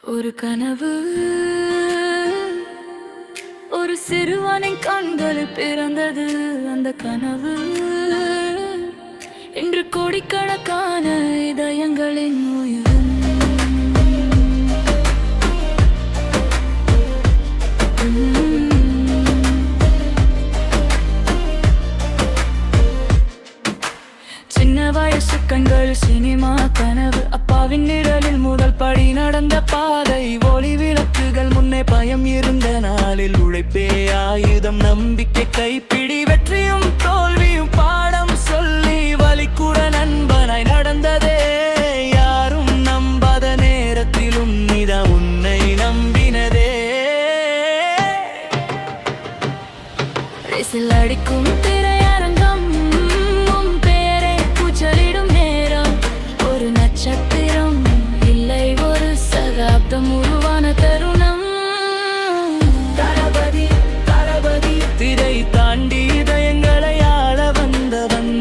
ஒரு கனவு, ஒரு சிறுவனின் கண்களில் பிறந்தது. அந்த கனவு இன்று கோடிக்கணக்கான இதயங்களின் உயிர். சின்ன வயசு கண்கள் சினிமா கனவு. அப்பாவின் நிழலில் முதல் படி நடந்த பாதை. ஒளி விளக்குகள் முன்னே பயம் இருந்த நாளில் உழைப்பே ஆயுதம். நம்பிக்கை கைப்பிடி. வெற்றியும் தோல்வியும் பாடம் சொல்லி வலிக்கூட நண்பனாய் நடந்ததே. யாரும் நம்பாத நேரத்திலும் நீதான் உன்னை நம்பினதே. ரேசில் அடிக்கும் திரையரங்கம், உன் பேரை கூச்சலிடும் நேரம். ஒரு நட்சத்திரம் இல்லை, ஒரு சகாப்தம் உருவான தருணம். தளபதி தளபதி, திரை தாண்டி இதயங்களை ஆள வந்தவன்.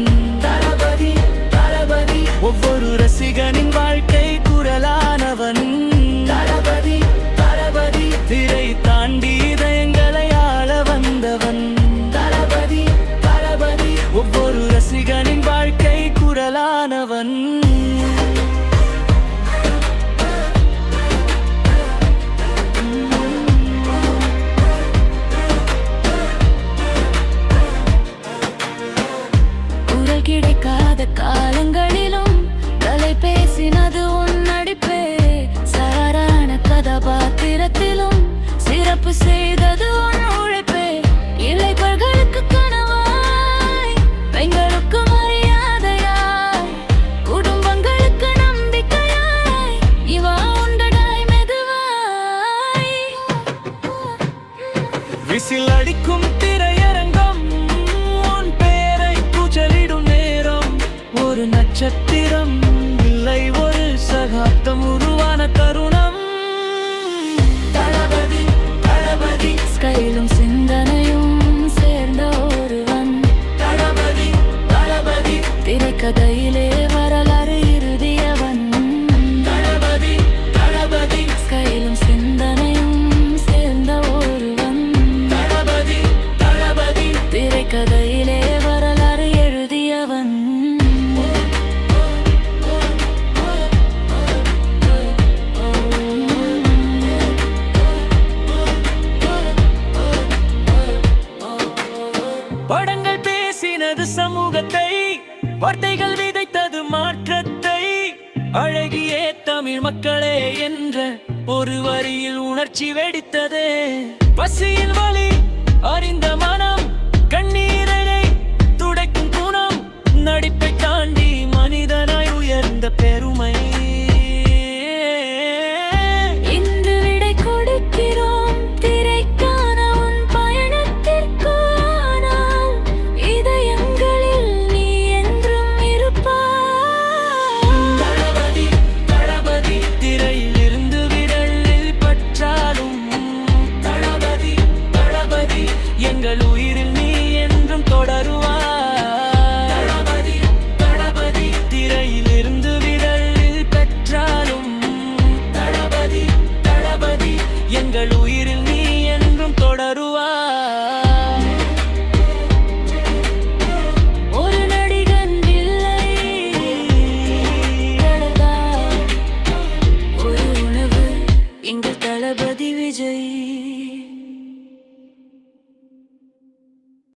தளபதி தளபதி, ஒவ்வொரு ரசிகனின் வாழ்க்கை குரலானவன். தளபதி தளபதி, திரை தாண்டி இதயங்களை ஆள வந்தவன். தளபதி தளபதி, ஒவ்வொரு ரசிகனின் வாழ்க்கை குரலானவன். குரல் கிடைக்காத காலங்களிலும் தலை பேசினது உன் நடிப்பே. சாதாரண கதாபாத்திரத்திலும் சிறப்பு செய்தது உன் உழைப்பே. இளைஞர்களுக்கு கனவாய், பெண்களுக்கு மரியாதையாய், குடும்பங்களுக்கு நம்பிக்கையாய், இவா உண்டடாய் மெதுவாய். விசில் அடிக்கும் திரையரங்கம், உன் பேரை கூச்சலிடும் நேரம். ஒரு நட்சத்திரம் இல்லை, ஒரு சகாப்தம் உருவான தருணம். தளபதி தளபதி, ஸ்கைலும் சிந்தனையும் சேர்ந்த ஒருவன். தளபதி தளபதி, திரைக்கதையிலே வரலாறு எழுதியவன். தளபதி தளபதி, ஸ்கைலும் சிந்தனையும் சேர்ந்த ஒருவன். தளபதி தளபதி, திரைக்கதையிலே வரலாறு எழுதியவன். படங்கள் பேசினது சமூகத்தை, வார்த்தைகள் விதைத்தது மாற்றத்தை. அழகியே தமிழ் மக்களே என்ற ஒரு வரியில் உணர்ச்சி வெடித்ததே. பசியின் வலி அறிந்த மனம், கண்ணீரை துடைக்கும் குணம். நடிப்பை தாண்டி மனிதனாய் உயர்ந்த பெருமை. இன்று விடை கொடுக்கிறோம் திரைக்கான உன் பயணத்திற்கு. ஆனால் இதயங்களில் நீ என்றும் இருப்பாய். தளபதி தளபதி, திரையில் இருந்து விரலில் பற்றாலும். தளபதி தளபதி, எங்கள் உயிரில் நீ என்றும் தொடருவாய். தளபதி தளபதி, திரையில் இருந்து விரலில் பெற்றாலும். தளபதி தளபதி, எங்கள் உயிரில் நீ என்றும் தொடருவாய். ஒரு நடிகன் இல்லை, ஒரு உணவு, எங்கள் தளபதி விஜய்.